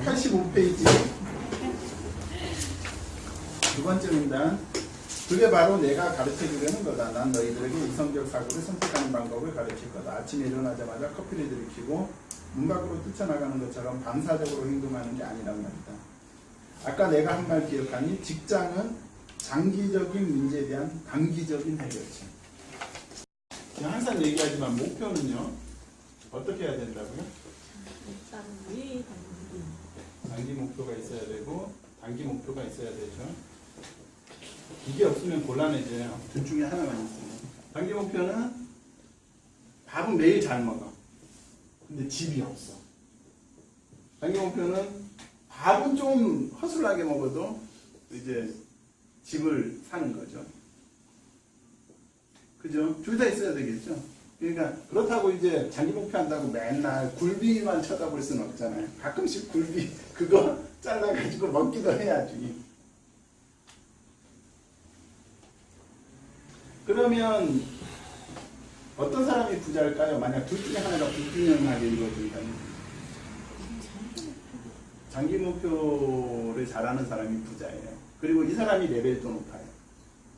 85페이지 두 번째 문단. 그게 바로 내가 가르쳐주려는 거다. 난 너희들에게 이성적 사고를 선택하는 방법을 가르칠 거다. 아침에 일어나자마자 커피를 들이키고 문 밖으로 뛰쳐나가는 것처럼 반사적으로 행동하는 게 아니란 말이다. 아까 내가 한 말 기억하니? 직장은 장기적인 문제에 대한 단기적인 해결책. 항상 얘기하지만 목표는요, 어떻게 해야 된다고요? 단기 목표가 있어야 되고 단기 목표가 있어야 되죠. 이게 없으면 곤란해져요. 둘 중에 하나만 있으면. 단기 목표는 밥은 매일 잘 먹어. 근데 집이 없어. 단기 목표는 밥은 좀 허술하게 먹어도 이제 집을 사는 거죠. 그죠? 둘 다 있어야 되겠죠. 그러니까 그렇다고 이제 장기 목표 한다고 맨날 굴비만 쳐다볼 수는 없잖아요. 가끔씩 굴비 그거 잘라가지고 먹기도 해야지. 그러면 어떤 사람이 부자일까요? 만약 둘 중에 하나가 불균형하게 이루어진다면 장기 목표를 잘하는 사람이 부자예요. 그리고 이 사람이 레벨도 높아요.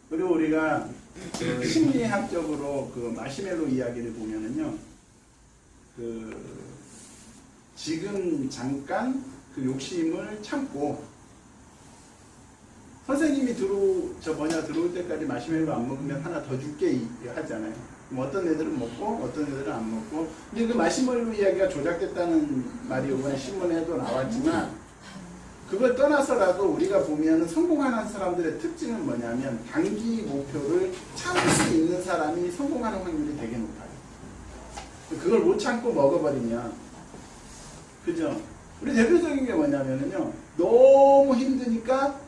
그리고 우리가 그 심리학적으로 그 마시멜로 이야기를 보면은요, 그 지금 잠깐 그 욕심을 참고 선생님이 들어올 때까지 마시멜로 안 먹으면 하나 더 줄게 하잖아요. 그럼 어떤 애들은 먹고 어떤 애들은 안 먹고. 근데 그 마시멜로 이야기가 조작됐다는 말이 이번 신문에도 나왔지만 그걸 떠나서라도 우리가 보면 성공하는 사람들의 특징은 뭐냐면 단기 목표를 참을 수 있는 사람이 성공하는 확률이 되게 높아요. 그걸 못 참고 먹어버리면, 그죠? 우리 대표적인 게 뭐냐면요, 너무 힘드니까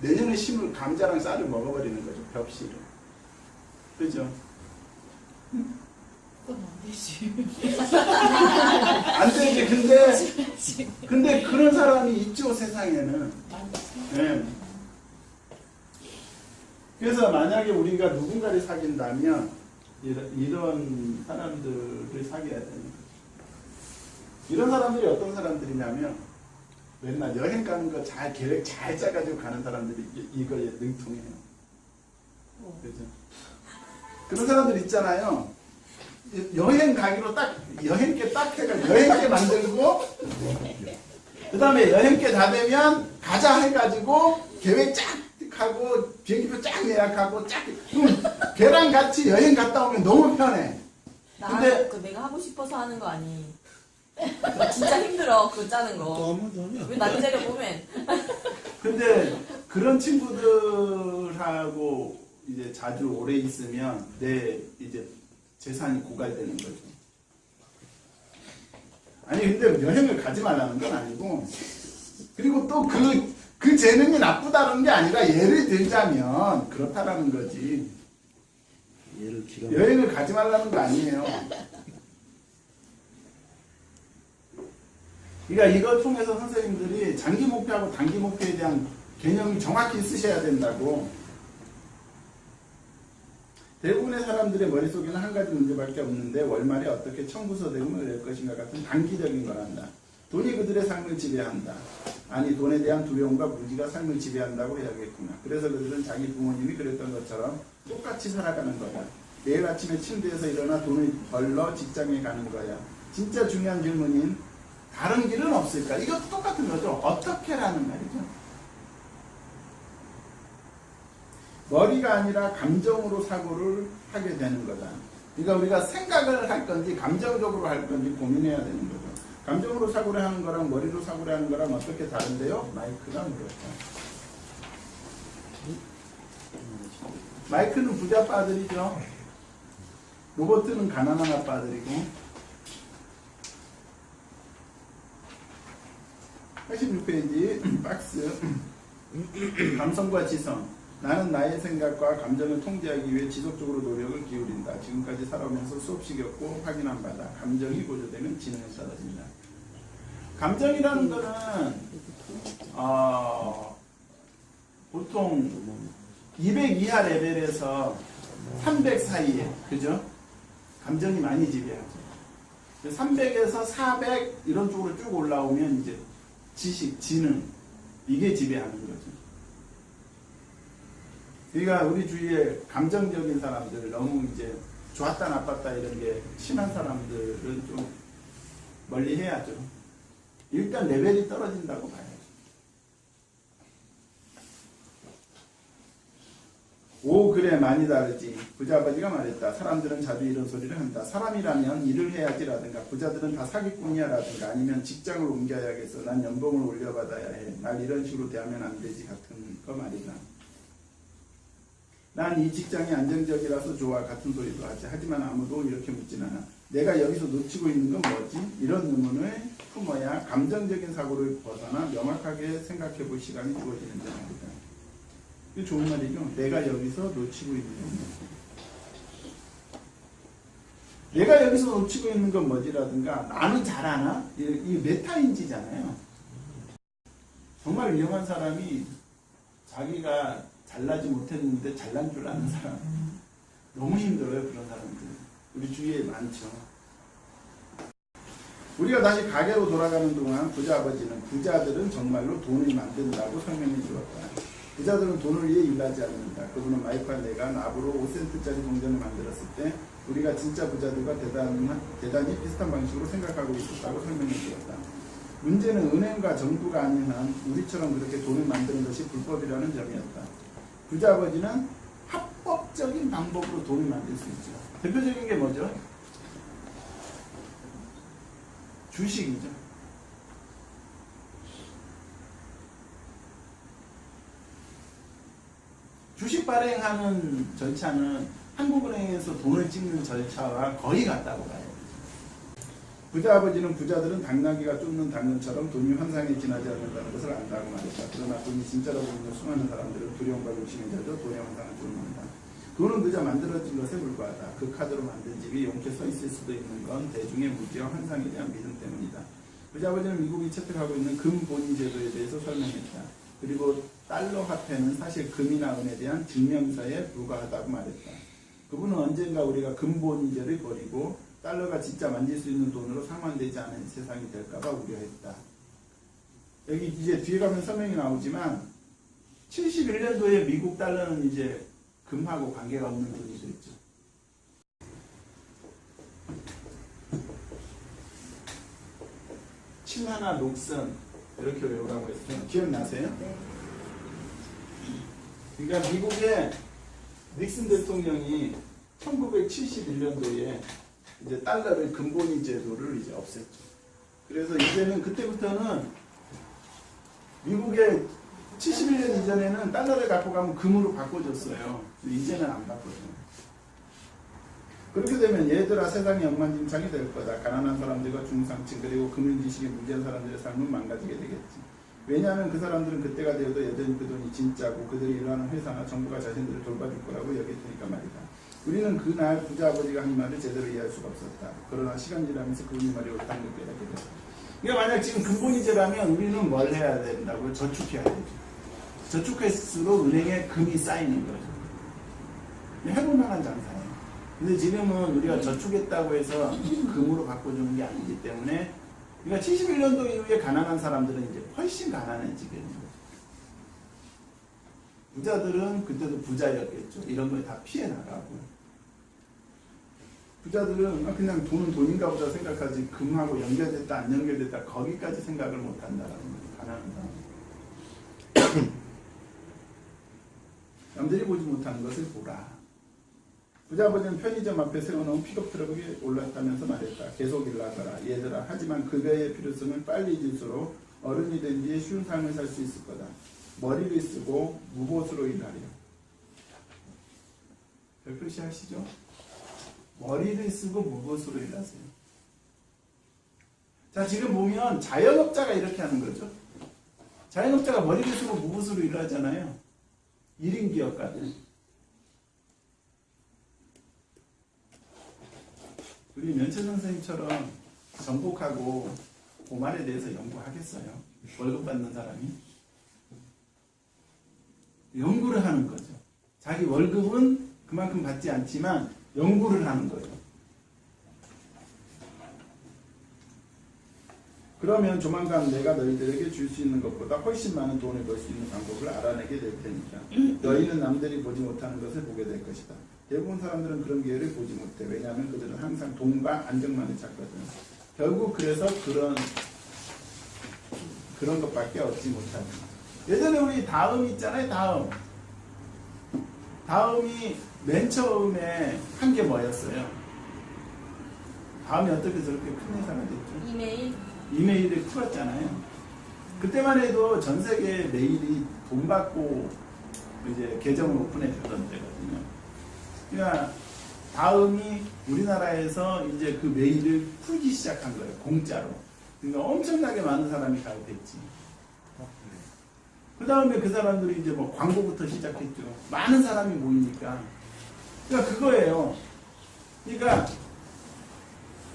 내년에 심을 감자랑 쌀을 먹어버리는 거죠. 벽시를. 그죠? 그건 안 되지. 안 되지. 근데 그런 사람이 있죠, 세상에는. 네. 그래서 만약에 우리가 누군가를 사귄다면 이런 사람들을 사귀어야 되는 거죠. 이런 사람들이 어떤 사람들이냐면 맨날 여행 가는 거 잘 계획 잘 짜가지고 가는 사람들이 이거에 능통해요. 그죠? 그런 사람들 있잖아요. 여행 가기로 여행계 딱 해가지고 여행계 만들고 그 다음에 여행계 다 되면 가자 해가지고 계획 쫙 하고 비행기표 쫙 예약하고 쫙 그럼 걔랑 같이 여행 갔다 오면 너무 편해. 근데 내가 하고 싶어서 하는 거 아니. 진짜 힘들어 그거 짜는 거. 왜 남자를 보면. 근데 그런 친구들하고 이제 자주 오래 있으면 내 이제 재산이 고갈되는 거죠. 아니 근데 여행을 가지 말라는 건 아니고, 그리고 또 그 재능이 나쁘다는 게 아니라 예를 들자면 그렇다라는 거지. 여행을 가지 말라는 거 아니에요. 그러니까 이걸 통해서 선생님들이 장기 목표하고 단기 목표에 대한 개념이 정확히 쓰셔야 된다고. 대부분의 사람들의 머릿속에는 한 가지 문제밖에 없는데 월말에 어떻게 청구서 대금을 낼 것인가 같은 단기적인 걸 한다. 돈이 그들의 삶을 지배한다. 아니 돈에 대한 두려움과 무지가 삶을 지배한다고 해야겠구나. 그래서 그들은 자기 부모님이 그랬던 것처럼 똑같이 살아가는 거야. 매일 아침에 침대에서 일어나 돈을 벌러 직장에 가는 거야. 진짜 중요한 질문인 다른 길은 없을까? 이것도 똑같은 거죠. 어떻게라는 말이죠. 머리가 아니라 감정으로 사고를 하게 되는 거다. 그러니까 우리가 생각을 할 건지 감정적으로 할 건지 고민해야 되는 거죠. 감정으로 사고를 하는 거랑 머리로 사고를 하는 거랑 어떻게 다른데요? 마이크가 물었죠. 마이크는 부자 빠들이죠. 로버트는 가난한 아빠들이고. 86페이지 박스. 감성과 지성. 나는 나의 생각과 감정을 통제하기 위해 지속적으로 노력을 기울인다. 지금까지 살아오면서 수없이 겪고 확인한 바다. 감정이 고조되면 지능은 떨어진다. 감정이라는 거는 보통 200 이하 레벨에서 300 사이에, 그죠? 감정이 많이 지배하죠. 300에서 400 이런 쪽으로 쭉 올라오면 이제 지식, 지능 이게 지배하는 거죠. 그러니까 우리 주위에 감정적인 사람들, 너무 이제 좋았다 나빴다 이런 게 심한 사람들은 좀 멀리 해야죠. 일단 레벨이 떨어진다고 봐야죠. 오 그래 많이 다르지. 부자 아버지가 말했다. 사람들은 자주 이런 소리를 한다. 사람이라면 일을 해야지라든가 부자들은 다 사기꾼이야라든가 아니면 직장을 옮겨야겠어. 난 연봉을 올려받아야 해. 날 이런 식으로 대하면 안 되지 같은 거 말이다. 난 이 직장이 안정적이라서 좋아 같은 소리도 하지. 하지만 아무도 이렇게 묻진 않아. 내가 여기서 놓치고 있는 건 뭐지? 이런 의문을 품어야 감정적인 사고를 벗어나 명확하게 생각해 볼 시간이 주어지는데 말이다. 이게 좋은 말이죠. 내가 여기서 놓치고 있는 건 뭐지? 내가 여기서 놓치고 있는 건 뭐지라든가 나는 잘하나? 이 메타인지잖아요. 정말 위험한 사람이 자기가 잘나지 못했는데 잘난 줄 아는 사람. 너무 힘들어요. 그런 사람들. 우리 주위에 많죠. 우리가 다시 가게로 돌아가는 동안 부자 아버지는 부자들은 정말로 돈을 만든다고 설명해 주었다. 부자들은 돈을 위해 일하지 않는다. 그분은 와이프와 내가 납으로 5센트짜리 동전을 만들었을 때 우리가 진짜 부자들과 대단히 비슷한 방식으로 생각하고 있었다고 설명해 주었다. 문제는 은행과 정부가 아닌 한 우리처럼 그렇게 돈을 만드는 것이 불법이라는 점이었다. 부자 아버지는 합법적인 방법으로 돈을 만들 수 있죠. 대표적인 게 뭐죠? 주식이죠. 주식 발행하는 절차는 한국은행에서 돈을 찍는 절차와 거의 같다고 봐요. 부자 아버지는 부자들은 당나귀가 쫓는 당근처럼 돈이 환상에 지나지 않는다는 것을 안다고 말했다. 그러나 돈이 진짜라고 믿는 수많은 사람들은 두려움과 욕심에 젖어 돈의 환상을 쫓는다. 돈은 그저 만들어진 것에 불과하다. 그 카드로 만든 집이 용케 서 있을 수도 있는 건 대중의 무지와 환상에 대한 믿음 때문이다. 부자 아버지는 미국이 채택하고 있는 금본위 제도에 대해서 설명했다. 그리고 달러 화폐는 사실 금이나 은에 대한 증명서에 불과하다고 말했다. 그분은 언젠가 우리가 금본위제를 버리고 달러가 진짜 만질 수 있는 돈으로 상환되지 않은 세상이 될까봐 우려했다. 여기 이제 뒤에 가면 설명이 나오지만 71년도에 미국 달러는 이제 금하고 관계가 없는 돈이 됐죠. 칠하나 녹슨 이렇게 외우라고 했어요. 기억나세요? 네. 그러니까 미국의 닉슨 대통령이 1971년도에 이제 달러를 금본위 제도를 이제 없앴죠. 그래서 이제는 그때부터는 미국의 71년 이전에는 달러를 갖고 가면 금으로 바꿔줬어요. 이제는 안 바꿔줘. 그렇게 되면 얘들아 세상이 엉망진창이 될 거다. 가난한 사람들과 중상층 그리고 금융지식에 무지한 사람들의 삶은 망가지게 되겠지. 왜냐하면 그 사람들은 그때가 되어도 여전히 그 돈이 진짜고 그들이 일하는 회사나 정부가 자신들을 돌봐줄 거라고 여길 테니까 말이다. 우리는 그날 부자 아버지가 한 말을 제대로 이해할 수가 없었다. 그러나 시간 지나면서 그분의 말이 옳다는 걸 깨닫게 됐다. 그러니까 만약 지금 금본위제라면 우리는 뭘 해야 된다고요? 저축해야 되죠. 저축할수록 은행에 금이 쌓이는 거죠. 해볼 만한 장사예요. 근데 지금은 우리가 저축했다고 해서 금으로 바꿔주는 게 아니기 때문에 그러니까 71년도 이후에 가난한 사람들은 이제 훨씬 가난해지게 되는 거죠. 부자들은 그때도 부자였겠죠. 이런 걸 다 피해 나가고. 부자들은 그냥 돈은 돈인가 보다 생각하지 금하고 연결됐다 안 연결됐다 거기까지 생각을 못 한다라는 거예요. 가난한 사람. 남들이 보지 못하는 것을 보라. 부자 아버지는 편의점 앞에 세워놓은 픽업 트럭에 올랐다면서 말했다. 계속 일하거라. 얘들아. 하지만 급여의 필요성을 빨리 잊을수록 어른이 된 뒤에 쉬운 삶을 살 수 있을 거다. 머리를 쓰고 무보수로 일하려. 별표시 하시죠? 머리를 쓰고 무보수로 일하세요. 자, 지금 보면 자영업자가 이렇게 하는 거죠. 자영업자가 머리를 쓰고 무보수로 일하잖아요. 1인 기업가들. 우리 면책 선생님처럼 정복하고 고말에 대해서 연구하겠어요? 월급 받는 사람이? 연구를 하는 거죠. 자기 월급은 그만큼 받지 않지만 연구를 하는 거예요. 그러면 조만간 내가 너희들에게 줄 수 있는 것보다 훨씬 많은 돈을 벌 수 있는 방법을 알아내게 될 테니까 너희는 남들이 보지 못하는 것을 보게 될 것이다. 대부분 사람들은 그런 기회를 보지 못해. 왜냐하면 그들은 항상 돈과 안정만을 찾거든. 결국 그래서 그런 것밖에 얻지 못하는. 예전에 우리 다음 있잖아요. 다음이 맨 처음에 한 게 뭐였어요? 다음이 어떻게 저렇게 큰 회사가 됐죠? 이메일을 풀었잖아요. 그때만 해도 전 세계 메일이 돈 받고 이제 계정을 오픈해 주던 때거든요. 그러니까 다음이 우리나라에서 이제 그 메일을 풀기 시작한 거예요. 공짜로. 그러니까 엄청나게 많은 사람이 가입했지. 그 다음에 그 사람들이 이제 뭐 광고부터 시작했죠. 많은 사람이 모이니까. 그러니까 그거예요. 그러니까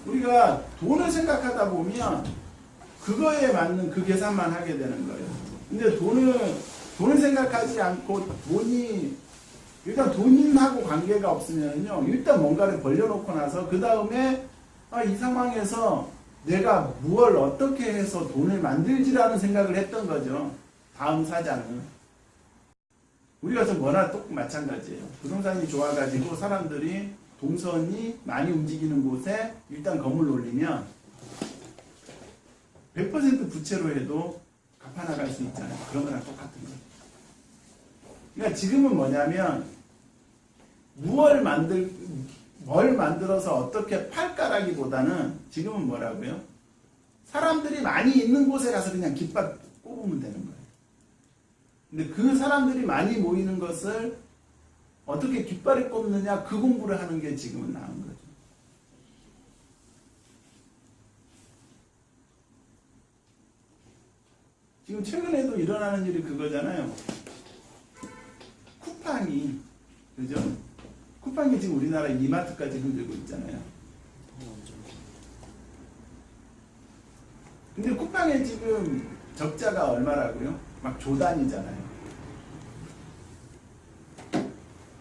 우리가 돈을 생각하다 보면 그거에 맞는 그 계산만 하게 되는 거예요. 근데 돈을 생각하지 않고 일단 돈하고 관계가 없으면요. 일단 뭔가를 벌려놓고 나서 그 다음에 이 상황에서 내가 무엇을 어떻게 해서 돈을 만들지라는 생각을 했던 거죠. 다음 사장은. 우리가 좀 워낙 똑 마찬가지예요. 부동산이 좋아가지고 사람들이 동선이 많이 움직이는 곳에 일단 건물 올리면 100% 부채로 해도 갚아나갈 수 있잖아요. 그런 거랑 똑같은 거예요. 그러니까 지금은 뭐냐면 뭘 만들어서 어떻게 팔까라기보다는 지금은 뭐라고요? 사람들이 많이 있는 곳에 가서 그냥 깃발 꼽으면 되는 거예요. 근데 그 사람들이 많이 모이는 것을 어떻게 깃발을 꼽느냐 그 공부를 하는 게 지금은 나은 거죠. 지금 최근에도 일어나는 일이 그거잖아요. 쿠팡이 그죠? 쿠팡이 지금 우리나라 이마트까지 흔들고 있잖아요. 근데 쿠팡에 지금 적자가 얼마라고요? 막 조단이잖아요.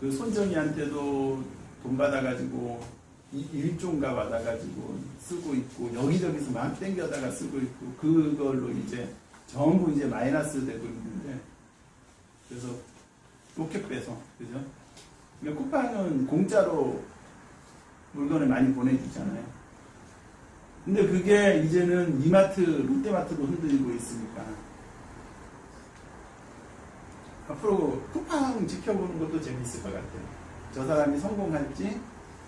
그 손정이한테도 돈 받아가지고 일종가 받아가지고 쓰고 있고 여기저기서 막 땡겨다가 쓰고 있고 그걸로 이제 전부 이제 마이너스 되고 있는데 그래서 로켓 빼서 그죠? 그러니까 쿠팡은 공짜로 물건을 많이 보내주잖아요. 근데 그게 이제는 이마트, 롯데마트도 흔들리고 있으니까 앞으로 쿠팡 지켜보는 것도 재밌을 것 같아요. 저 사람이 성공할지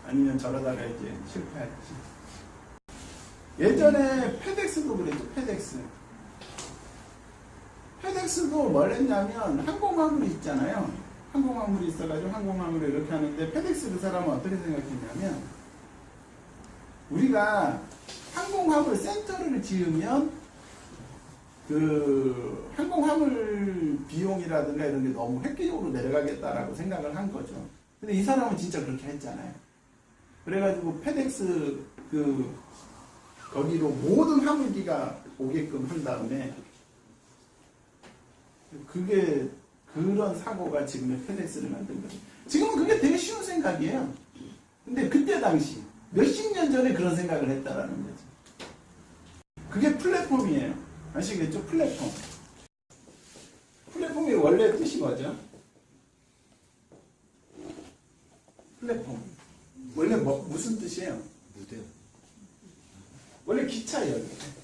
아니면 저러다가 이제 실패할지. 예전에 페덱스도 그랬죠. 페덱스도 뭘 했냐면 항공화물이 있잖아요. 항공화물이 있어가지고 항공화물을 이렇게 하는데 페덱스 그 사람은 어떻게 생각했냐면 우리가 항공화물 센터를 지으면 그 항공화물 비용이라든가 이런 게 너무 획기적으로 내려가겠다라고 생각을 한 거죠. 근데 이 사람은 진짜 그렇게 했잖아요. 그래가지고 페덱스 거기로 모든 화물기가 오게끔 한 다음에 그런 사고가 지금의 페덱스를 만든 거죠. 지금은 그게 되게 쉬운 생각이에요. 근데 그때 당시 몇십 년 전에 그런 생각을 했다라는 거죠. 그게 플랫폼이에요. 아시겠죠? 플랫폼. 플랫폼이 원래 뜻이 뭐죠? 플랫폼. 원래 무슨 뜻이에요? 무대. 원래 기차역이에요.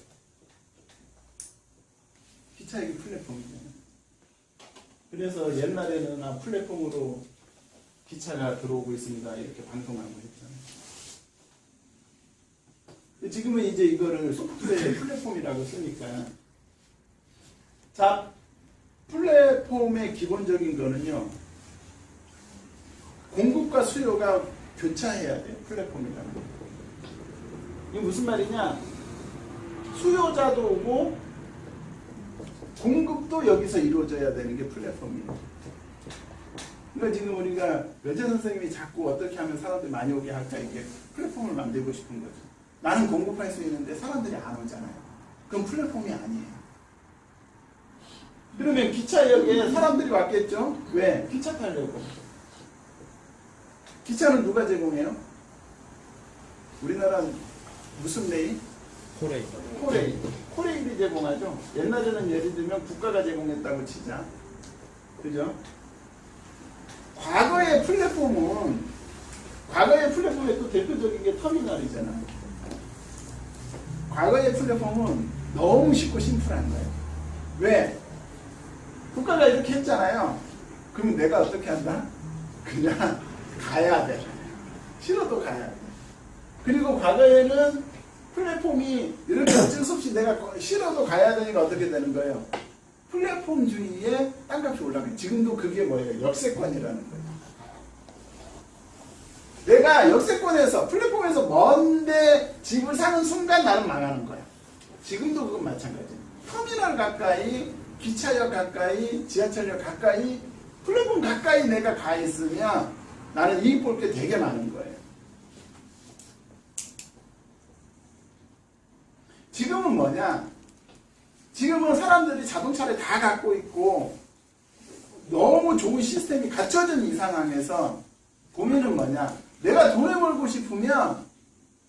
기차역이 플랫폼이잖아요. 그래서 옛날에는 플랫폼으로 기차가 들어오고 있습니다. 이렇게 방송하고 했잖아요. 지금은 이제 이거를 소프트웨어 플랫폼이라고 쓰니까. 자, 플랫폼의 기본적인 거는요. 공급과 수요가 교차해야 돼요. 플랫폼이라는 거. 이게 무슨 말이냐? 수요자도 오고 공급도 여기서 이루어져야 되는 게 플랫폼이에요. 그러니까 지금 우리가 외제 선생님이 자꾸 어떻게 하면 사람들이 많이 오게 할까 이게 플랫폼을 만들고 싶은 거죠. 나는 공급할 수 있는데 사람들이 안 오잖아요. 그럼 플랫폼이 아니에요. 그러면 기차역에 사람들이 왔겠죠? 왜? 기차 타려고. 기차는 누가 제공해요? 우리나라 무슨 레일? 코레일이 제공하죠. 옛날에는 예를 들면 국가가 제공했다고 치자. 그죠? 과거의 플랫폼의 또 대표적인 게 터미널이잖아. 과거의 플랫폼은 너무 쉽고 심플한 거예요. 왜? 국가가 이렇게 했잖아요. 그럼 내가 어떻게 한다? 그냥 가야 돼. 싫어도 가야 돼. 그리고 과거에는 플랫폼이 이렇게 어쩔 수 없이 내가 싫어도 가야 되니까 어떻게 되는 거예요? 플랫폼주의에 땅값이 올라가요. 지금도 그게 뭐예요? 역세권이라는 거예요. 내가 역세권에서 플랫폼에서 먼데 집을 사는 순간 나는 망하는 거야. 지금도 그건 마찬가지예요. 터미널 가까이, 기차역 가까이, 지하철역 가까이, 플랫폼 가까이 내가 가 있으면 나는 이익 볼 게 되게 많은 거예요. 지금은 뭐냐? 지금은 사람들이 자동차를 다 갖고 있고 너무 좋은 시스템이 갖춰진 이 상황에서 고민은 뭐냐? 내가 돈을 벌고 싶으면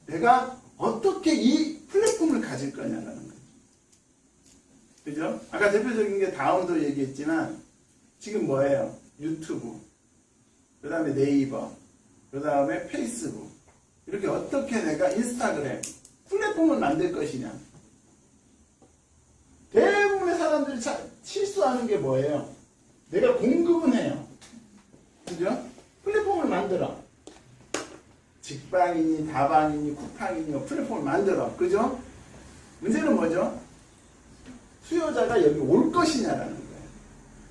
내가 어떻게 이 플랫폼을 가질 거냐라는 거죠. 그죠? 아까 대표적인 게 다음도 얘기했지만 지금 뭐예요? 유튜브, 그 다음에 네이버, 그 다음에 페이스북, 이렇게 어떻게 내가 인스타그램 플랫폼을 만들 것이냐. 대부분의 사람들이 실수하는 게 뭐예요? 내가 공급은 해요. 그죠? 플랫폼을 만들어. 직방이니 다방이니 쿠팡이니 플랫폼을 만들어. 그죠? 문제는 뭐죠? 수요자가 여기 올 것이냐라는 거예요.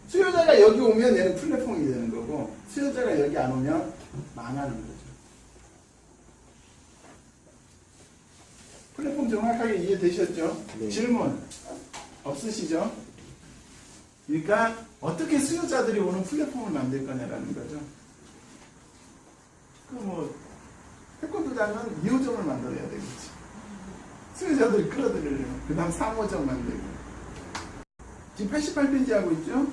수요자가 여기 오면 얘는 플랫폼이 되는 거고 수요자가 여기 안 오면 망하는 거죠. 플랫폼 정확하게 이해되셨죠? 네. 질문 없으시죠? 그러니까 어떻게 수요자들이 오는 플랫폼을 만들 거냐라는 거죠. 그 뭐 태권도장은 2호점을 만들어야 되겠지. 수요자들이 끌어들이려면 그 다음 3호점 만들고. 지금 88페이지 하고 있죠?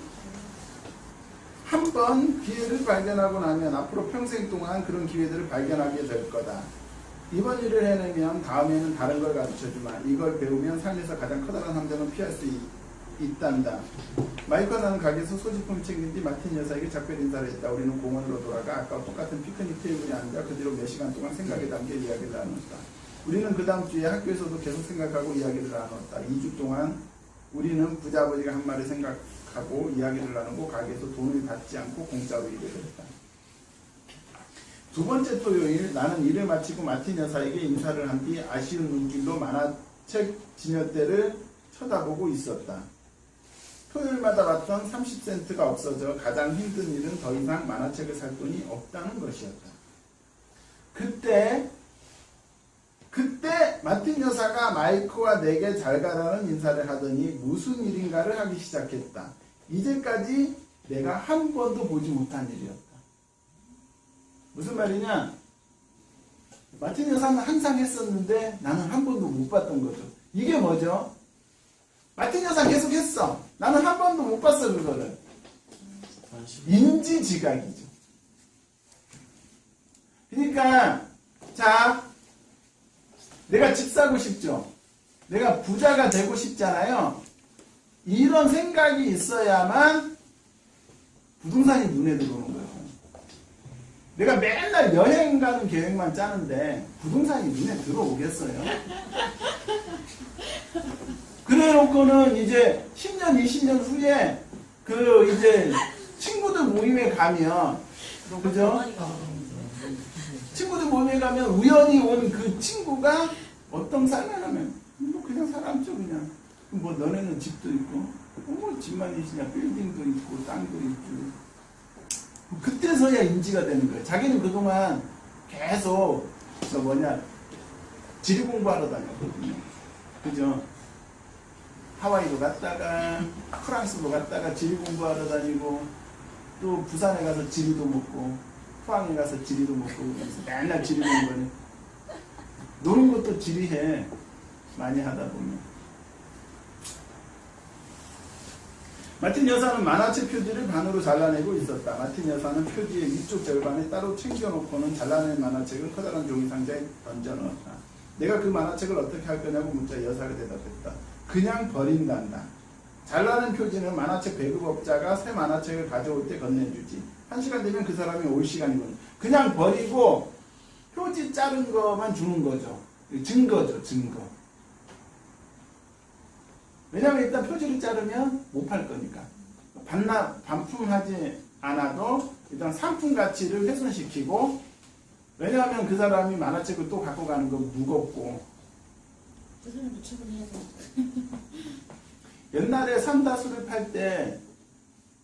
한 번 기회를 발견하고 나면 앞으로 평생 동안 그런 기회들을 발견하게 될 거다. 이번 일을 해내면 다음에는 다른 걸 가르쳐주마. 이걸 배우면 삶에서 가장 커다란 함정은 피할 수 있단다. 마이크가 나는 가게에서 소지품 챙긴 뒤 마틴 여사에게 작별 인사를 했다. 우리는 공원으로 돌아가 아까와 똑같은 피크닉 테이블에 앉아 그 뒤로 몇 시간 동안 생각에 담겨 이야기를 나눴다. 우리는 그 다음 주에 학교에서도 계속 생각하고 이야기를 나눴다. 2주 동안 우리는 부자아버지가 한 말을 생각하고 이야기를 나누고 가게에서 돈을 받지 않고 공짜로 일을 했다. 두 번째 토요일 나는 일을 마치고 마틴 여사에게 인사를 한 뒤 아쉬운 눈길로 만화책 지녀대를 쳐다보고 있었다. 토요일마다 받던 30센트가 없어져 가장 힘든 일은 더 이상 만화책을 살 돈이 없다는 것이었다. 그때 마틴 여사가 마이크와 내게 잘 가라는 인사를 하더니 무슨 일인가를 하기 시작했다. 이제까지 내가 한 번도 보지 못한 일이었다. 무슨 말이냐? 마틴 여사는 항상 했었는데 나는 한 번도 못 봤던 거죠. 이게 뭐죠? 마틴 여사 계속 했어. 나는 한 번도 못 봤어, 그거를. 인지지각이죠. 그러니까, 자, 내가 집 사고 싶죠? 내가 부자가 되고 싶잖아요? 이런 생각이 있어야만 부동산이 눈에 들어오는 거예요. 내가 맨날 여행 가는 계획만 짜는데 부동산이 눈에 들어오겠어요? 그래 놓고는 이제 10년, 20년 후에 그 이제 친구들 모임에 가면, 그죠? 친구들 모임에 가면 우연히 온 그 친구가 어떤 삶을 하면 뭐 그냥 사람죠, 그냥. 뭐 너네는 집도 있고, 뭐 집만 있으냐, 빌딩도 있고, 땅도 있고. 그때서야 인지가 되는 거예요. 자기는 그동안 계속 지리 공부하러 다녔거든요. 그죠? 하와이도 갔다가 프랑스도 갔다가 지리 공부하러 다니고 또 부산에 가서 지리도 먹고 포항에 가서 지리도 먹고 맨날 지리 공부하네. 노는 것도 지리해. 많이 하다 보면. 마틴 여사는 만화책 표지를 반으로 잘라내고 있었다. 마틴 여사는 표지의 위쪽 절반에 따로 챙겨놓고는 잘라낸 만화책을 커다란 종이 상자에 던져넣었다. 내가 그 만화책을 어떻게 할 거냐고 문자 여사가 대답했다. 그냥 버린단다. 잘 나는 표지는 만화책 배급업자가 새 만화책을 가져올 때 건네주지. 1시간 되면 그 사람이 올 시간이거든. 그냥 버리고 표지 자른 거만 주는 거죠. 증거죠, 증거. 왜냐면 일단 표지를 자르면 못 팔 거니까. 반품하지 않아도 일단 상품 가치를 훼손시키고, 왜냐하면 그 사람이 만화책을 또 갖고 가는 건 무겁고. 그 사람도 처분해야 돼. 옛날에 삼다수를 팔 때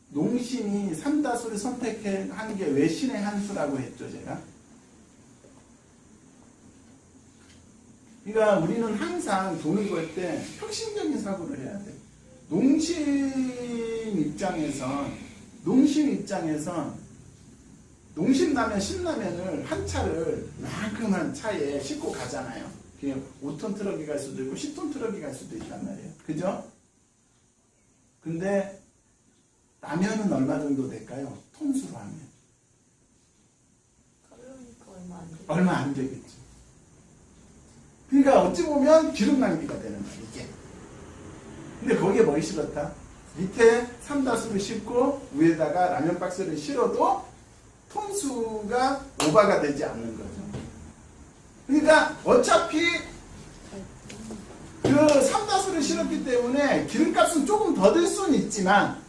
농심이 삼다수를 선택한 게 외신의 한 수라고 했죠, 제가. 그러니까 우리는 항상 돈을 벌 때 혁신적인 사고를 해야 돼. 농심 입장에선 농심라면, 신라면을 한 차를 만큼한 차에 싣고 가잖아요. 그냥 5톤 트럭이 갈 수도 있고 10톤 트럭이 갈 수도 있단 말이에요. 그죠? 근데 라면은 얼마 정도 될까요? 통수로 하면. 그러니까 얼마 안 되겠죠. 그러니까 어찌 보면 기름 낭비가 되는 거야, 이게. 근데 거기에 뭘 실었다? 밑에 삼다수를 싣고 위에다가 라면 박스를 실어도 톤수가 오버가 되지 않는 거죠. 그러니까 어차피 그 삼다수를 실었기 때문에 기름값은 조금 더 들 수는 있지만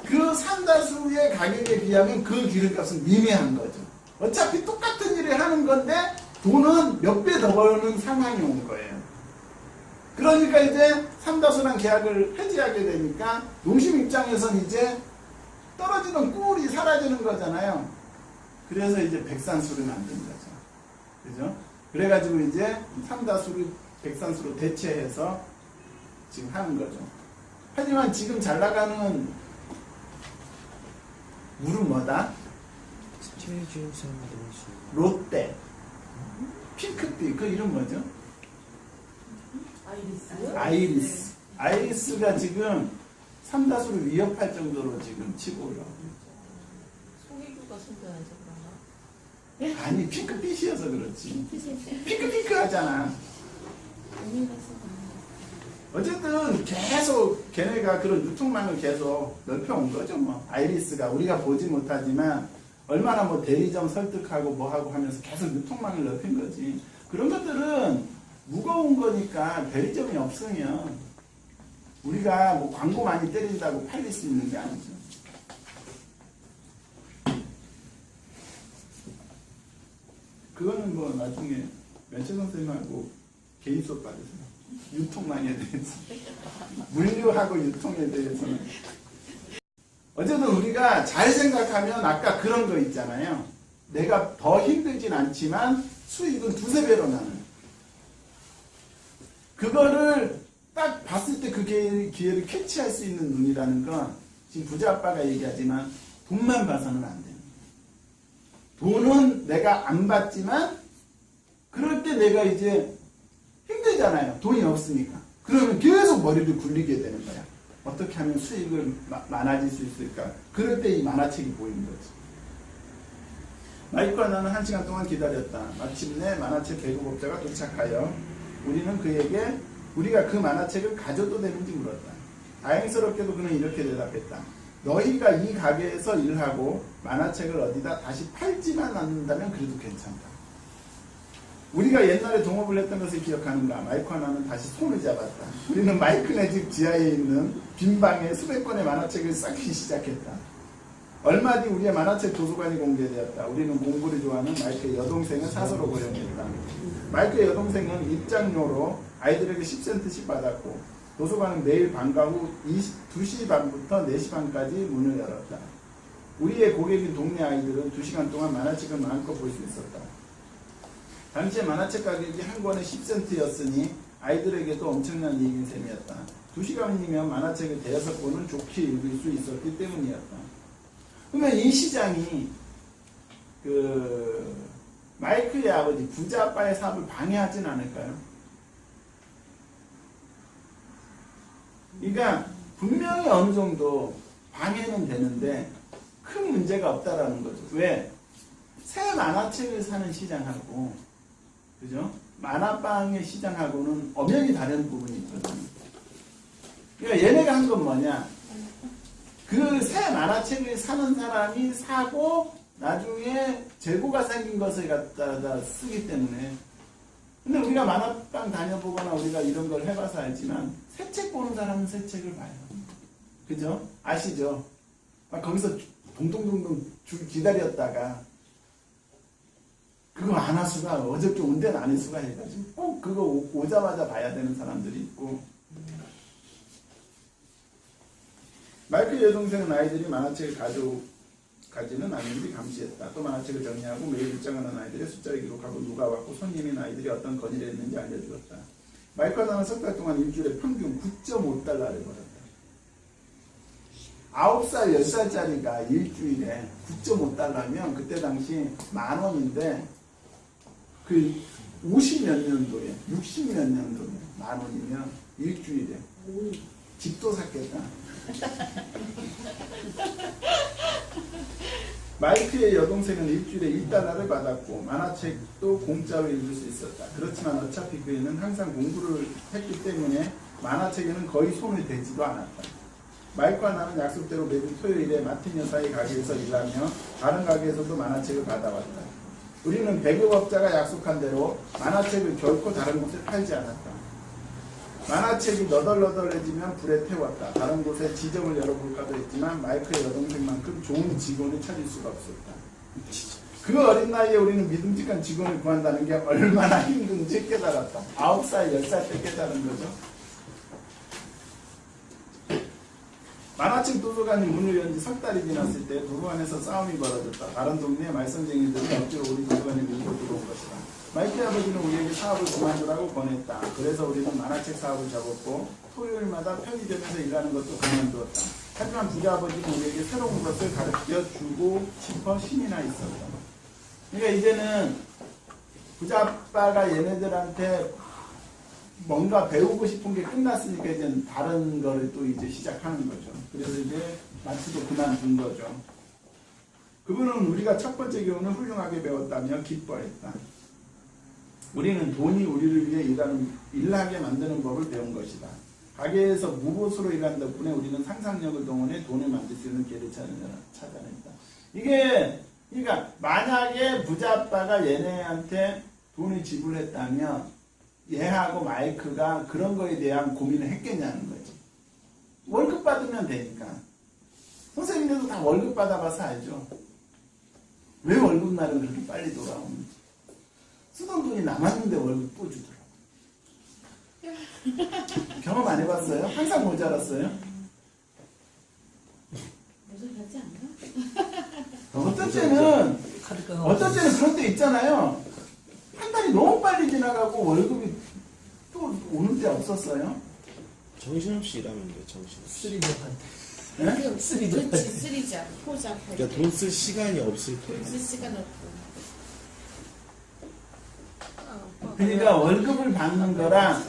그 삼다수의 가격에 비하면 그 기름값은 미미한 거죠. 어차피 똑같은 일을 하는 건데 돈은 몇 배 더 버는 상황이 온 거예요. 그러니까 이제 삼다수랑 계약을 해지하게 되니까 농심 입장에서는 이제 떨어지는 꿀이 사라지는 거잖아요. 그래서 이제 백산수를 만든 거죠. 그죠? 그래가지고 이제 삼다수를 백산수로 대체해서 지금 하는 거죠. 하지만 지금 잘 나가는 물은 뭐다? 롯데, 핑크빛, 그 이름 뭐죠? 아이리스? 아이리스가 지금 삼다수를 위협할 정도로 지금 치고 올라오고 있죠. 송혜교가 선전해서 그런가? 아니, 핑크빛이어서 그렇지. 핑크핑크 하잖아. 어쨌든 계속 걔네가 그런 유통망을 계속 넓혀온 거죠. 뭐 아이리스가 우리가 보지 못하지만 얼마나 뭐 대리점 설득하고 뭐하고 하면서 계속 유통망을 넓힌 거지. 그런 것들은 무거운 거니까 대리점이 없으면 우리가 뭐 광고 많이 때린다고 팔릴 수 있는 게 아니죠. 그거는 뭐 나중에 멘체 선생님하고 개인 수업 받으세요. 유통망에 대해서. 물류하고 유통에 대해서는. 어쨌든 우리가 잘 생각하면 아까 그런 거 있잖아요. 내가 더 힘들진 않지만 수익은 두세 배로 나는. 그거를 딱 봤을 때 그 기회를 캐치할 수 있는 눈이라는 건 지금 부자 아빠가 얘기하지만 돈만 봐서는 안 돼요. 돈은 내가 안 받지만 그럴 때 내가 이제 힘들잖아요. 돈이 없으니까. 그러면 계속 머리를 굴리게 되는 거야. 어떻게 하면 수익을 많아질 수 있을까? 그럴 때 이 만화책이 보이는 거지. 마이크와 나는 1시간 동안 기다렸다. 마침내 만화책 배급업자가 도착하여 우리는 그에게 우리가 그 만화책을 가져도 되는지 물었다. 다행스럽게도 그는 이렇게 대답했다. 너희가 이 가게에서 일하고 만화책을 어디다 다시 팔지만 않는다면 그래도 괜찮다. 우리가 옛날에 동업을 했던 것을 기억하는가? 마이크와 나는 다시 손을 잡았다. 우리는 마이크네 집 지하에 있는 빈 방에 수백 권의 만화책을 쌓기 시작했다. 얼마 뒤 우리의 만화책 도서관이 공개되었다. 우리는 공부를 좋아하는 마이크의 여동생을 사서로 고용했다. 마이크의 여동생은 입장료로 아이들에게 10센트씩 받았고 도서관은 매일 방과 후 2시 반부터 4시 반까지 문을 열었다. 우리의 고객인 동네 아이들은 2시간 동안 만화책을 마음껏 볼 수 있었다. 당시에 만화책 가격이 한 권에 10센트였으니 아이들에게도 엄청난 이익인 셈이었다. 2시간이면 만화책을 대여섯 권은 좋게 읽을 수 있었기 때문이었다. 그러면 이 시장이 마이크의 아버지 부자 아빠의 사업을 방해하진 않을까요? 그러니까 분명히 어느 정도 방해는 되는데 큰 문제가 없다라는 거죠. 왜? 새 만화책을 사는 시장하고 그죠? 만화방의 시장하고는 엄연히 다른 부분이 있거든요. 그러니까 얘네가 한 건 뭐냐? 그 새 만화책을 사는 사람이 사고 나중에 재고가 생긴 것을 갖다가 쓰기 때문에. 근데 우리가 만화방 다녀보거나 우리가 이런 걸 해봐서 알지만 새 책 보는 사람은 새 책을 봐요. 그죠? 아시죠? 거기서 동동동동 줄 기다렸다가 그거 안 할 수가 어저께 온 데는 안 할 수가 해가지고 꼭 그거 오자마자 봐야 되는 사람들이 있고. 마이클 여동생은 아이들이 만화책을 가지는 않는지 감시했다. 또 만화책을 정리하고 매일 입장하는 아이들의 숫자를 기록하고 누가 왔고 손님인 아이들이 어떤 건의를 했는지 알려주었다. 마이클 나는 석 달 동안 일주일에 평균 9.5달러를 벌었다. 9살, 10살짜리가 일주일에 9.5달러면 그때 당시 10,000원인데 그 50 몇 년도에 60 몇 년도에 10,000원이면 일주일에 집도 샀겠다. 마이크의 여동생은 일주일에 1달러를 받았고 만화책도 공짜로 읽을 수 있었다. 그렇지만 어차피 그애는 항상 공부를 했기 때문에 만화책에는 거의 손을 대지도 않았다. 마이크와 나는 약속대로 매주 토요일에 마틴 여사의 가게에서 일하며 다른 가게에서도 만화책을 받아왔다. 우리는 배급업자가 약속한 대로 만화책을 결코 다른 곳에 팔지 않았다. 만화책이 너덜너덜해지면 불에 태웠다. 다른 곳에 지점을 열어볼까도 했지만 마이크의 여동생만큼 좋은 직원을 찾을 수가 없었다. 그 어린 나이에 우리는 믿음직한 직원을 구한다는 게 얼마나 힘든지 깨달았다. 9살, 10살 때 깨달은 거죠. 만화책 도서관이 문을 연 지 석 달이 지났을 때 도서관에서 싸움이 벌어졌다. 다른 동네의 말썽쟁이들이 억지로 우리 도서관에 밀고 들어온 것이다. 마이크 아버지는 우리에게 사업을 그만두라고 권했다. 그래서 우리는 만화책 사업을 접었고 토요일마다 편의점에서 일하는 것도 그만두었다. 하지만 부자 아버지는 우리에게 새로운 것을 가르쳐주고 싶어 신이 나 있었다. 그러니까 이제는 부자 아빠가 얘네들한테 뭔가 배우고 싶은 게 끝났으니까 이제 다른 걸 또 이제 시작하는 거죠. 그래서 이제 마치도 그만둔 거죠. 그분은 우리가 첫 번째 교훈을 훌륭하게 배웠다며 기뻐했다. 우리는 돈이 우리를 위해 일하게 만드는 법을 배운 것이다. 가게에서 무보수로 일한 덕분에 우리는 상상력을 동원해 돈을 만들 수 있는 기회를 찾아냈다. 이게 그러니까 만약에 부자 아빠가 얘네한테 돈을 지불했다면 얘하고 마이크가 그런 거에 대한 고민을 했겠냐는 거지. 월급 받으면 되니까. 선생님들도 다 월급 받아봐서 알죠. 왜 월급날은 그렇게 빨리 돌아오는지. 쓰던 돈이 남았는데 월급 또 주더라고. 경험 안 해봤어요? 항상 모자랐어요? 모자라지 않나? 어떤 때는 그런 때 있잖아요. 한 달이 너무 빨리 지나가고 월급이 또 오는 때 없었어요? 정신없이 일하면 돼, 정신없이. 네? 쓰리자, 포자, 그러니까 돈 쓸 시간이 없을 때. 쓸 시간 없고. 그러니까 월급을 받는 거랑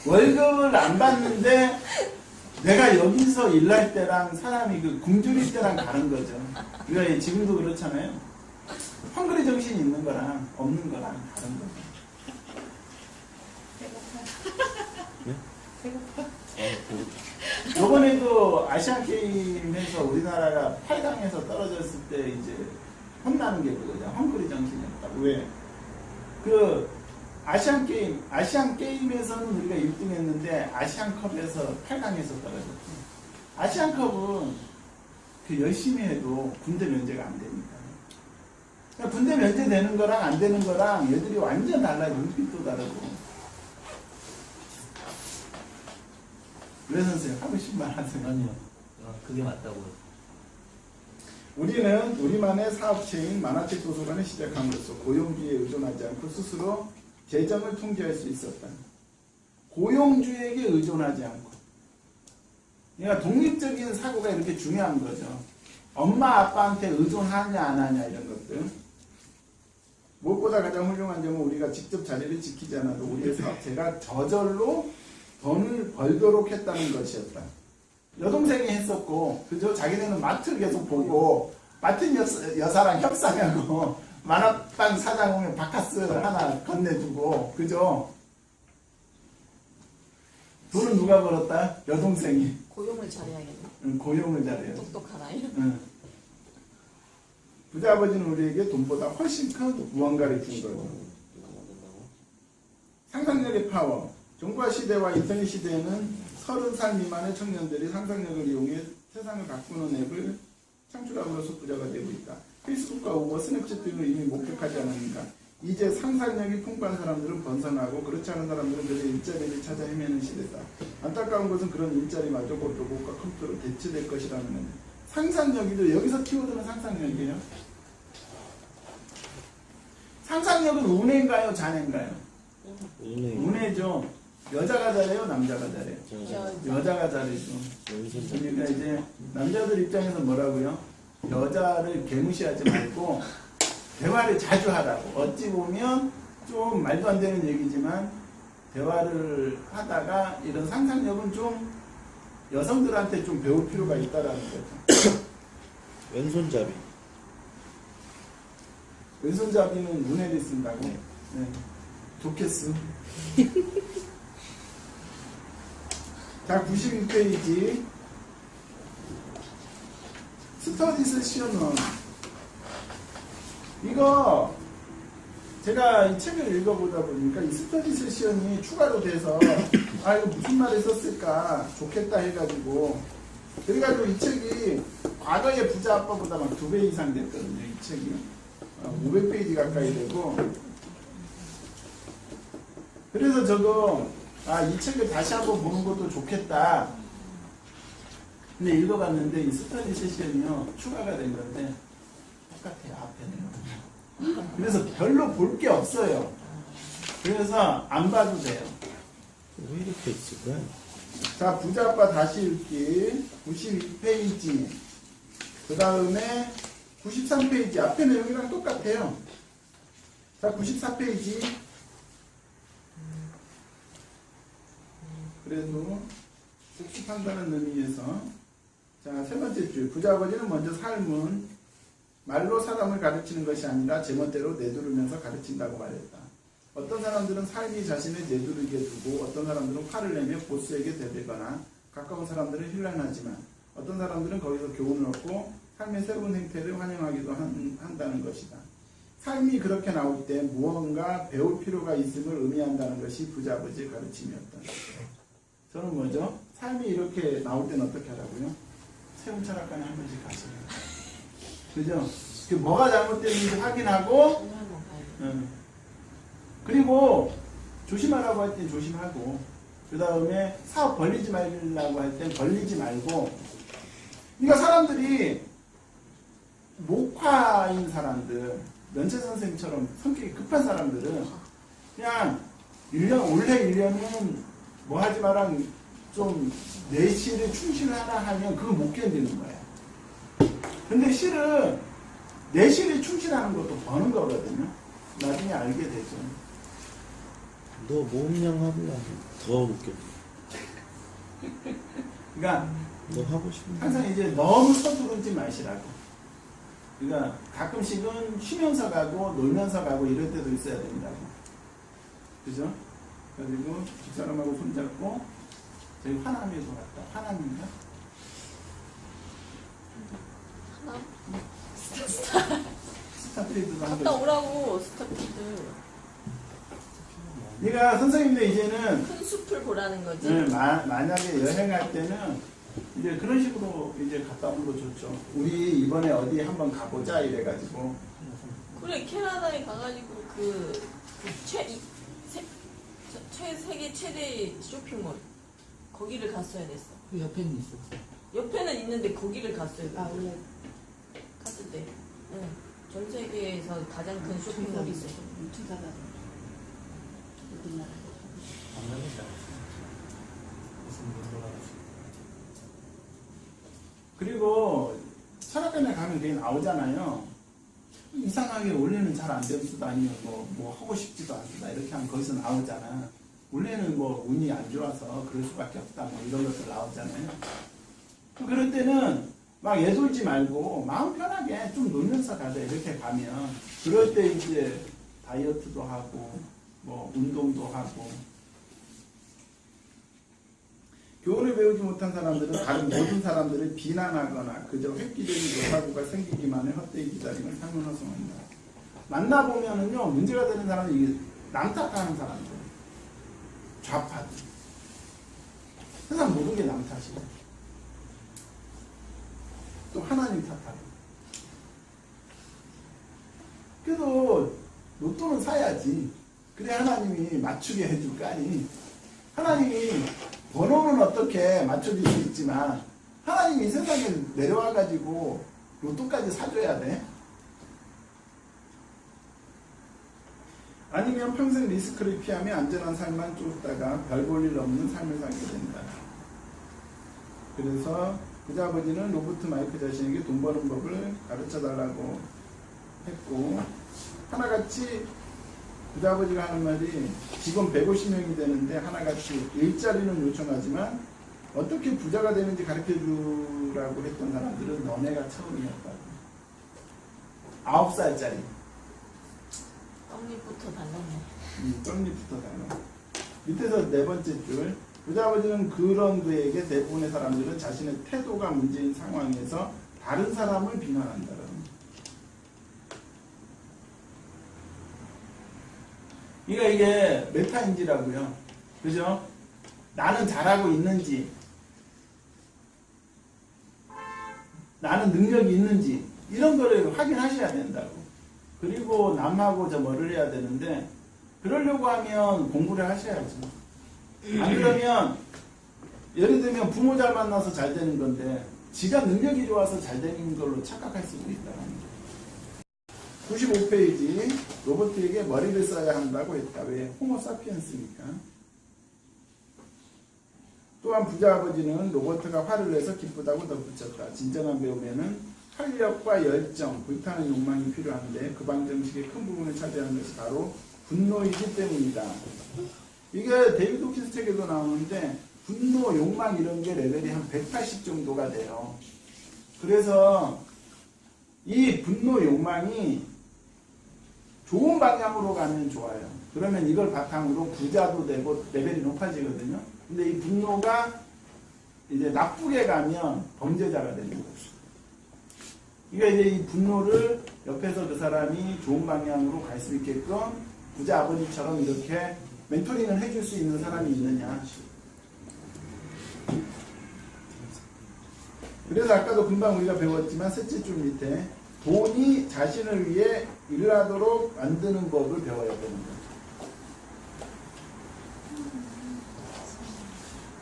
월급을 안 받는데 내가 여기서 일할 때랑 사람이 그 굶주릴 때랑 다른 거죠. 우리가 지금도 그렇잖아요. 헝그리 정신이 있는 거랑 없는 거랑 다른 거죠. 네? 배고파. 이번에도 아시안 게임에서 우리나라가 8강에서 떨어졌을 때 이제 혼나는 게 그거죠. 헝그리 정신이었다고. 왜? 그 아시안 게임에서는 우리가 1등 했는데 아시안컵에서 8강에서 떨어졌죠. 아시안컵은 그 열심히 해도 군대 면제가 안 되니까. 그러니까 군대 면제되는 거랑 안 되는 거랑 얘들이 완전 달라요. 눈빛도 다르고. 왜 선생님 하고 싶은 말 하세요? 아니요. 그게 맞다고요. 우리는 우리만의 사업체인 만화책 도서관을 시작함으로써 고용주의에 의존하지 않고 스스로 재정을 통제할 수 있었다. 고용주에게 의존하지 않고. 그러니까 독립적인 사고가 이렇게 중요한 거죠. 엄마 아빠한테 의존하냐 안 하냐 이런 것들. 무엇보다 가장 훌륭한 점은 우리가 직접 자리를 지키지 않아도 우리의 사업체가 저절로 돈을 벌도록 했다는 것이었다. 여동생이 했었고, 그죠? 자기네는 마트를 계속 보고, 마트 여사랑 협상하고, 만화방 사장 오면 바카스 하나 건네주고, 그죠? 돈은 누가 벌었다? 여동생이. 고용을 잘해야겠네. 응, 고용을 잘해요. 똑똑한 아이. 응. 부자아버지는 우리에게 돈보다 훨씬 큰 무언가를 준 거고. 상상력의 파워. 정과 시대와 인터넷 시대에는 30살 미만의 청년들이 상상력을 이용해 세상을 바꾸는 앱을 창출함으로써 부자가 되고 있다. 페이스북과 우버, 스냅챗 등을 이미 목격하지 않았는가. 이제 상상력이 풍부한 사람들은 번성하고 그렇지 않은 사람들은 그저 일자리를 찾아 헤매는 시대다. 안타까운 것은 그런 일자리마저 곧 로봇과 컴퓨터로 대체될 것이라는 건데. 상상력이죠. 여기서 키워드는 상상력이에요. 상상력은 운해인가요? 잔해인가요? 은행. 운해죠. 여자가 잘해요? 남자가 잘해요? 여자가 잘해죠. 그러니까 이제 남자들 입장에서 뭐라고요? 여자를 개무시하지 말고 대화를 자주 하라고. 어찌 보면 좀 말도 안 되는 얘기지만 대화를 하다가 이런 상상력은 좀 여성들한테 좀 배울 필요가 있다라는 거죠. 왼손잡이. 왼손잡이는 운해를 쓴다고? 네. 좋겠어. 자, 91페이지. 스터디 세션은 이거 제가 이 책을 읽어보다 보니까 이 스터디 세션이 추가로 돼서 아 이거 무슨 말을 썼을까 좋겠다 해가지고 그래가지고 이 책이 과거의 부자 아빠보다 막 2배 이상 됐거든요. 이 책이 500페이지 가까이 되고 그래서 저도 이 책을 다시 한번 보는 것도 좋겠다. 근데 읽어봤는데 이 스터디 세션이요 추가가 된 건데 똑같아요 앞에는. 그래서 별로 볼 게 없어요. 그래서 안 봐도 돼요. 왜 이렇게 있을까? 자, 부자 아빠 다시 읽기 92페이지. 그 다음에 93페이지 앞에 내용이랑 똑같아요. 자, 94페이지. 그래도 복습한다는 의미에서 자, 세 번째 줄. 부자 아버지는 먼저 삶은 말로 사람을 가르치는 것이 아니라 제멋대로 내두르면서 가르친다고 말했다. 어떤 사람들은 삶이 자신을 내두르게 두고 어떤 사람들은 화를 내며 보스에게 대들거나 가까운 사람들은 힐난하지만 어떤 사람들은 거기서 교훈을 얻고 삶의 새로운 행태를 환영하기도 한다는 것이다. 삶이 그렇게 나올 때 무언가 배울 필요가 있음을 의미한다는 것이 부자 아버지의 가르침이었다. 저는 뭐죠? 삶이 이렇게 나올 때는 어떻게 하라고요? 세운철학관에 한 번씩 가시요. 그죠? 그 뭐가 잘못됐는지 확인하고, 그리고 조심하라고 할 땐 조심하고, 그 다음에 사업 벌리지 말라고 할 땐 벌리지 말고, 그러니까 사람들이 목화인 사람들, 면체 선생님처럼 성격이 급한 사람들은 그냥 올해 1년은 뭐 하지 마라, 좀 내실에 충실하라 하면 그거 못 견디는 거야. 근데 실은 내실에 충실하는 것도 버는 거거든요. 나중에 알게 되죠. 너 모험양 하면 더 웃겨. 그러니까 너 하고 싶은 거. 항상 이제 너무 서두르지 마시라고. 그러니까 가끔씩은 쉬면서 가고 놀면서 가고 이럴 때도 있어야 된다고. 그죠? 그리고 집사람하고 손잡고 저희 화남에도 갔다. 화남인가? 하나? 스타트레이드도 한 갔다 번. 오라고 스타필드. 그러니까 선생님들 이제는 큰 숲을 보라는 거지. 네, 만약에 여행할 때는 이제 그런 식으로 이제 갔다 오는 거 좋죠. 우리 이번에 어디 한번 가보자 이래가지고. 그래 캐나다에 가가지고 세계 최대 쇼핑몰 거기를 갔어야 됐어. 그 옆에는 있었어. 옆에는 있는데 거기를 갔어야 돼. 원래 갔을 때. 응. 전 세계에서 가장 큰 쇼핑몰이 있어. 투자가 우리나라. 안 가겠다. 무슨 일 돌아가지? 그리고 철학관에 가면 그게 나오잖아요. 이상하게 원래는 잘 안 되면서도 아니면 뭐 하고 싶지도 않다 이렇게 하면 거기서 나오잖아. 원래는 뭐 운이 안 좋아서 그럴 수밖에 없다 뭐 이런 것들 나오잖아요. 그럴 때는 막 애돌지 말고 마음 편하게 좀 놀면서 가자. 이렇게 가면 그럴 때 이제 다이어트도 하고 뭐 운동도 하고. 교훈을 배우지 못한 사람들은 다른 모든 사람들을 비난하거나 그저 획기적인 요사구가 생기기만 해 헛되이 기다림을 상문허송한다. 만나보면은요, 문제가 되는 사람은 이게 남 탓하는 사람들, 좌파들. 세상 모든 게 남 탓이고, 또 하나님 탓하고. 그래도 로또는 사야지. 그래 하나님이 맞추게 해줄 거 아니. 하나님이 번호는 어떻게 맞춰줄 수 있지만 하나님이 이 세상에 내려와가지고 로또까지 사줘야 돼. 아니면 평생 리스크를 피하며 안전한 삶만 쫓다가 별 볼 일 없는 삶을 살게 된다. 그래서 그자 아버지는 로버트 마이크 자신에게 돈 버는 법을 가르쳐달라고 했고, 하나같이 그자 아버지가 하는 말이 직원 150명이 되는데 하나같이 일자리는 요청하지만 어떻게 부자가 되는지 가르쳐주라고 했던 사람들은 너네가 처음이었다고. 9살짜리. 떡잎부터 달랐네. 떡잎부터 달라. 밑에서 네 번째 줄. 그자 아버지는 그런 그에게 대부분의 사람들은 자신의 태도가 문제인 상황에서 다른 사람을 비난한다라는. 그러니까 이게 메타인지라고요. 그죠? 나는 잘하고 있는지, 나는 능력이 있는지, 이런 거를 확인하셔야 된다고. 그리고 남하고 저 뭐를 해야 되는데, 그러려고 하면 공부를 하셔야죠. 안 그러면, 예를 들면 부모 잘 만나서 잘 되는 건데, 지가 능력이 좋아서 잘 되는 걸로 착각할 수도 있다는 거예요. 95페이지. 로버트에게 머리를 써야 한다고 했다. 왜? 호모사피엔스니까. 또한 부자 아버지는 로버트가 화를 내서 기쁘다고 덧붙였다. 진정한 배움에는 활력과 열정, 불타는 욕망이 필요한데 그 방정식의 큰 부분을 차지하는 것이 바로 분노이기 때문이다. 이게 데이비드 호킨스 책에도 나오는데 분노, 욕망 이런 게 레벨이 한 180 정도가 돼요. 그래서 이 분노, 욕망이 좋은 방향으로 가면 좋아요. 그러면 이걸 바탕으로 부자도 되고 레벨이 높아지거든요. 근데 이 분노가 이제 나쁘게 가면 범죄자가 되는 거죠. 그러니까 이제 이 분노를 옆에서 그 사람이 좋은 방향으로 갈 수 있게끔 부자 아버지처럼 이렇게 멘토링을 해줄 수 있는 사람이 있느냐. 그래서 아까도 금방 우리가 배웠지만 셋째 줄 밑에 돈이 자신을 위해 일하도록 만드는 법을 배워야 되는 거죠.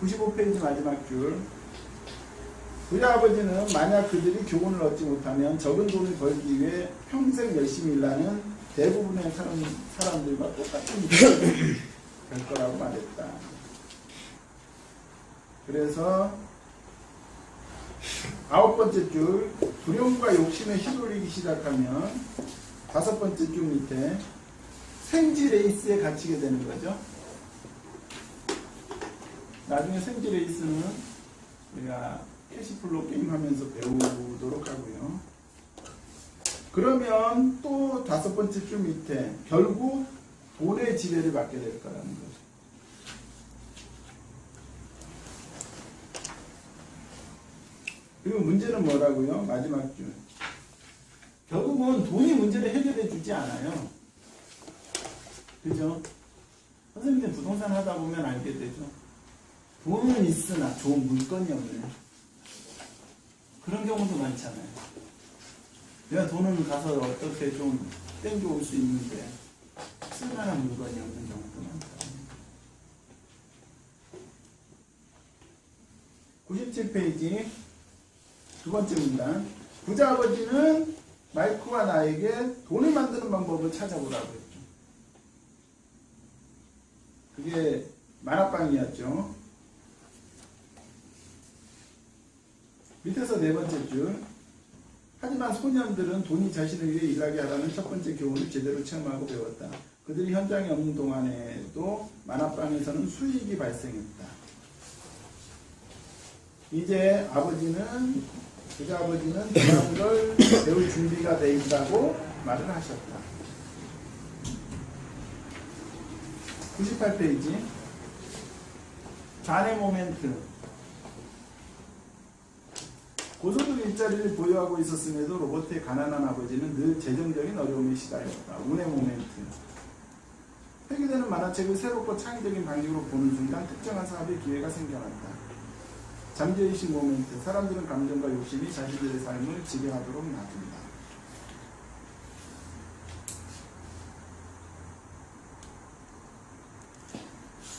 95페이지 마지막 줄. 부자 아버지는 만약 그들이 교훈을 얻지 못하면 적은 돈을 벌기 위해 평생 열심히 일하는 대부분의 사람들과 똑같은 일을 될 거라고 말했다. 그래서 9번째 줄. 두려움과 욕심에 휘둘리기 시작하면 5번째 줄 밑에 생지 레이스에 갇히게 되는 거죠. 나중에 생지 레이스는 우리가 캐시플로우 게임 하면서 배우도록 하고요. 그러면 또 5번째 줄 밑에 결국 돈의 지배를 받게 될 거라는 거죠. 그리고 문제는 뭐라고요? 마지막 줄. 결국은 돈이 문제를 해결해 주지 않아요. 그죠? 선생님들 부동산 하다 보면 알게 되죠. 돈은 있으나 좋은 물건이 없네. 그런 경우도 많잖아요. 내가 돈은 가서 어떻게 좀 땡겨올 수 있는데 쓸만한 물건이 없는 경우도 많다. 97페이지 두 번째 문단. 부자 아버지는 마이크와 나에게 돈을 만드는 방법을 찾아보라고 했죠. 그게 만화방이었죠. 밑에서 네 번째 줄. 하지만 소년들은 돈이 자신을 위해 일하게 하라는 첫 번째 교훈을 제대로 체험하고 배웠다. 그들이 현장에 없는 동안에도 만화방에서는 수익이 발생했다. 이제 아버지는 그자 아버지는 그런 걸 배울 준비가 돼 있다고 말을 하셨다. 98페이지. 잔해 모멘트. 고소득 일자리를 보유하고 있었음에도 로버트의 가난한 아버지는 늘 재정적인 어려움에 시달렸다. 운의 모멘트. 폐기되는 만화책을 새롭고 창의적인 방식으로 보는 순간 특정한 사업의 기회가 생겨났다. 잠재의식 모멘트. 사람들은 감정과 욕심이 자신들의 삶을 지배하도록 놔둔다.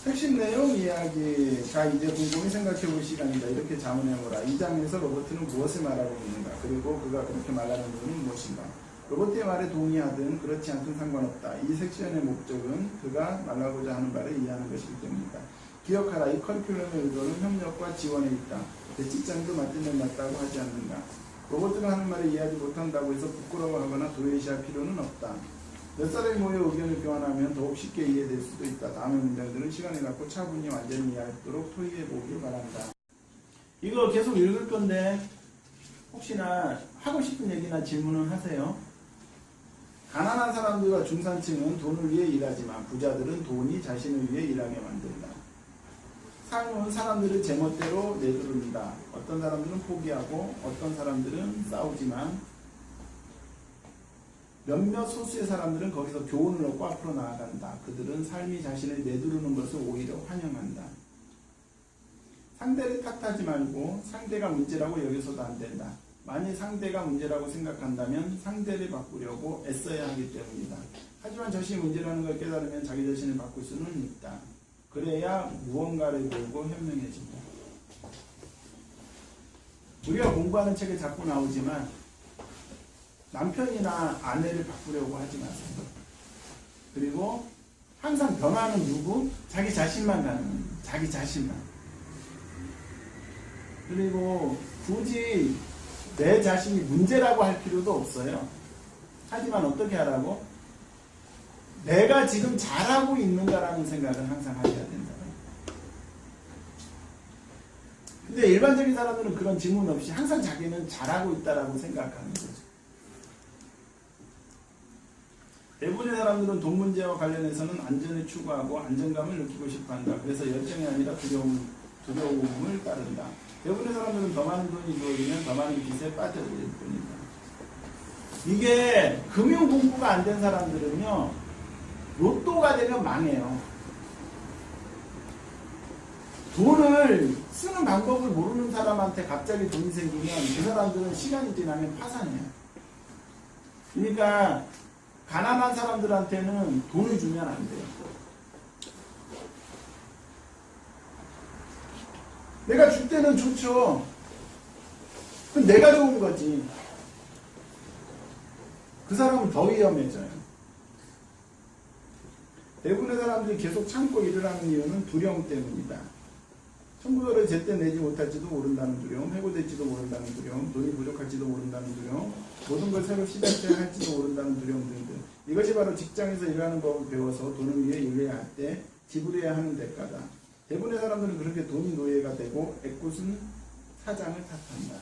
핵심 내용 이야기. 자, 이제 곰곰이 생각해 볼 시간이다. 이렇게 자문해보라. 이 장에서 로버트는 무엇을 말하고 있는가? 그리고 그가 그렇게 말하는 이유는 무엇인가? 로버트의 말에 동의하든 그렇지 않든 상관없다. 이 섹션의 목적은 그가 말하고자 하는 바를 이해하는 것이기 때문이다. 기억하라. 이 커리큘럼의 의도는 협력과 지원에 있다. 내 직장도 맞든 맞다고 하지 않는가. 로버트가 하는 말을 이해하지 못한다고 해서 부끄러워하거나 도외시할 필요는 없다. 몇 사람이 모여 의견을 교환하면 더욱 쉽게 이해될 수도 있다. 다음의 문장들은 시간을 갖고 차분히 완전히 이해하도록 토의해 보길 바란다. 이거 계속 읽을 건데 혹시나 하고 싶은 얘기나 질문은 하세요. 가난한 사람들과 중산층은 돈을 위해 일하지만 부자들은 돈이 자신을 위해 일하게 만든다. 삶은 사람들을 제멋대로 내두른다. 어떤 사람들은 포기하고 어떤 사람들은 싸우지만 몇몇 소수의 사람들은 거기서 교훈을 얻고 앞으로 나아간다. 그들은 삶이 자신을 내두르는 것을 오히려 환영한다. 상대를 탓하지 말고 상대가 문제라고 여기서도 안 된다. 만일 상대가 문제라고 생각한다면 상대를 바꾸려고 애써야 하기 때문이다. 하지만 자신이 문제라는 걸 깨달으면 자기 자신을 바꿀 수는 있다. 그래야 무언가를 배우고 현명해진다. 우리가 공부하는 책에 자꾸 나오지만 남편이나 아내를 바꾸려고 하지 마세요. 그리고 항상 변화는 누구? 자기 자신만 가는, 자기 자신만. 그리고 굳이 내 자신이 문제라고 할 필요도 없어요. 하지만 어떻게 하라고? 내가 지금 잘하고 있는가라는 생각을 항상 하셔야 된다. 근데 일반적인 사람들은 그런 질문 없이 항상 자기는 잘하고 있다라고 생각하는 거죠. 대부분의 사람들은 돈 문제와 관련해서는 안전을 추구하고 안정감을 느끼고 싶어한다. 그래서 열정이 아니라 두려움을 따른다. 대부분의 사람들은 더 많은 돈이 주어지면 더 많은 빚에 빠져들 뿐이다. 이게 금융 공부가 안 된 사람들은요, 로또가 되면 망해요. 돈을 쓰는 방법을 모르는 사람한테 갑자기 돈이 생기면 그 사람들은 시간이 지나면 파산해요. 그러니까 가난한 사람들한테는 돈을 주면 안 돼요. 내가 줄 때는 좋죠. 그럼 내가 좋은 거지. 그 사람은 더 위험해져요. 대부분의 사람들이 계속 참고 일을 하는 이유는 두려움 때문이다. 청구서를 제때 내지 못할지도 모른다는 두려움, 해고될지도 모른다는 두려움, 돈이 부족할지도 모른다는 두려움, 모든 걸 새로 시작해야 할지도 모른다는 두려움 등등. 이것이 바로 직장에서 일하는 법을 배워서 돈을 위해 일해야 할 때 지불해야 하는 대가다. 대부분의 사람들은 그렇게 돈이 노예가 되고 애꿎은 사장을 탓한다.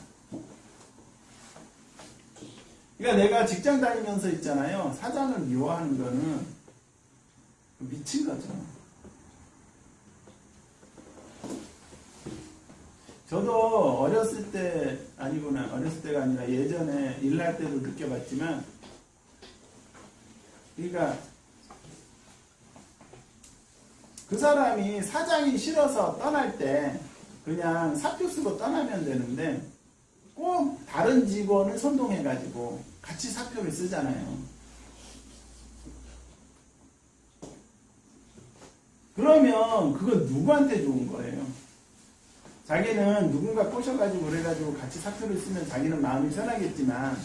그러니까 내가 직장 다니면서 있잖아요. 사장을 미워하는 거는 미친 거죠. 저도 어렸을 때, 아니구나, 어렸을 때가 아니라 예전에 일할 때도 느껴봤지만, 그러니까 그 사람이 사장이 싫어서 떠날 때 그냥 사표 쓰고 떠나면 되는데 꼭 다른 직원을 선동해가지고 같이 사표를 쓰잖아요. 그러면 그건 누구한테 좋은 거예요? 자기는 누군가 꼬셔가지고 그래가지고 같이 사표를 쓰면 자기는 마음이 편하겠지만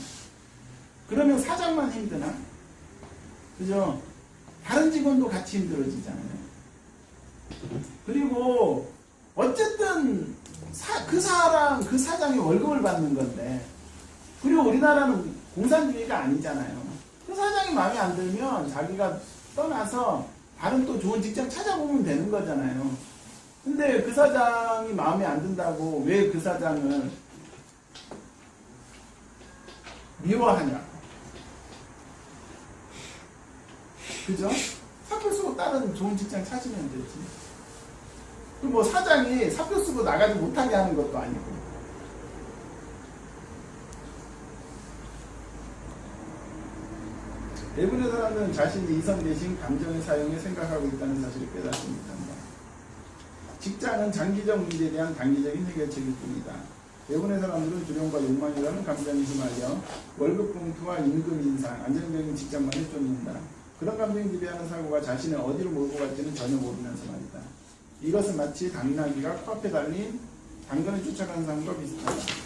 그러면 사장만 힘드나? 그죠? 다른 직원도 같이 힘들어지잖아요. 그리고 어쨌든 그 사장이 월급을 받는 건데, 그리고 우리나라는 공산주의가 아니잖아요. 그 사장이 마음에 안 들면 자기가 떠나서 다른 또 좋은 직장 찾아보면 되는 거잖아요. 근데 그 사장이 마음에 안 든다고 왜 그 사장을 미워하냐? 그죠? 사표 쓰고 다른 좋은 직장 찾으면 되지. 그 뭐 사장이 사표 쓰고 나가지 못하게 하는 것도 아니고. 대부분의 사람들은 자신이 이성 대신 감정의 사용에 생각하고 있다는 사실을 깨닫지 못한다. 직장은 장기적 문제에 대한 단기적인 해결책일 뿐이다. 대부분의 사람들은 두려움과 욕망이라는 감정이 휘말려 월급 봉투와 임금 인상, 안정적인 직장만을 쫓는다. 그런 감정이 지배하는 사고가 자신을 어디로 몰고 갈지는 전혀 모르면서 말이다. 이것은 마치 당나귀가 코앞에 달린 당근을 쫓아가는 사람과 비슷하다.